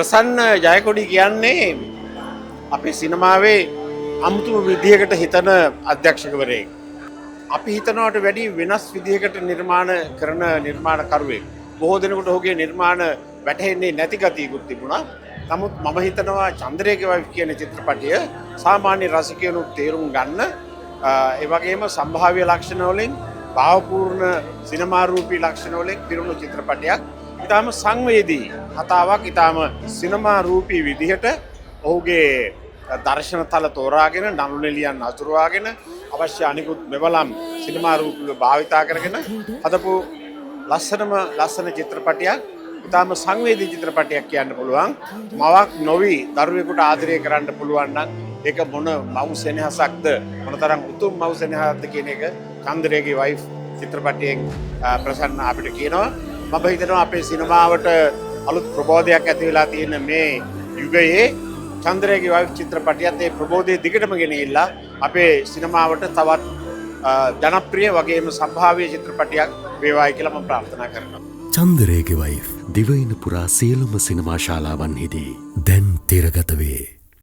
ප්‍රසන්න ජයකොඩි කියන්නේ අපේ සිනමාවේ අමුතුම විදිහකට හිතන අධ්‍යක්ෂකවරයෙක්. අපි හිතනවට වැඩි වෙනස් විදිහකට නිර්මාණ කරන නිර්මාණකරුවෙක්. බොහෝ දෙනෙකුට ඔහුගේ නිර්මාණ වැටහෙන්නේ නැති ගතියකුත් තිබුණා. නමුත් මම හිතනවා චන්ද්‍රේගේ වයිෆ් කියන චිත්‍රපටය සාමාන්‍ය රසිකයනුත් තේරුම් ගන්න ඒ වගේම සම්භාව්‍ය ලක්ෂණ වලින් භාවපූර්ණ සිනමා රූපී ලක්ෂණ වලින් පිරුණු චිත්‍රපටයක්. ඊටාම සංවේදී කතාවක්, ඊටාම සිනමා රූපී විදිහට ඔහුගේ දර්ශන තල තෝරාගෙන නළු නිලියන් අතුරවාගෙන අවශ්‍ය අනිකුත් මෙවලම් සිනමා රූපීව භාවිතා කරගෙන හදපු ලස්සන චිත්‍රපටයක්. ඊටාම සංවේදී චිත්‍රපටයක් කියන්න පුළුවන්. මවක් නොවි දරුවෙකුට ආදරය කරන්න පුළුවන් නම් ඒක මොන මව් සෙනෙහසක්ද, මොනතරම් උතුම් මව් සෙනෙහසක්ද කියන එක චන්ද්‍රේගේ වයිෆ් චිත්‍රපටයෙන් ප්‍රසන්න අපිට කියනවා. මම හිතනවා අපේ සිනමාවට අලුත් ප්‍රබෝධයක් ඇති වෙලා තියෙන මේ යුගයේ චන්ද්‍රේගේ වයිෆ් චිත්‍රපටියත් ඒ ප්‍රබෝධය දිගටම ගෙනilla අපේ සිනමාවට තවත් ජනප්‍රිය වගේම සම්භාව්‍ය චිත්‍රපටයක් වේවායි කියලා මම ප්‍රාර්ථනා කරනවා. චන්ද්‍රේගේ වයිෆ් දිවයින පුරා සියලුම සිනමා ශාලාවන්හිදී දැන් තිරගත වේ.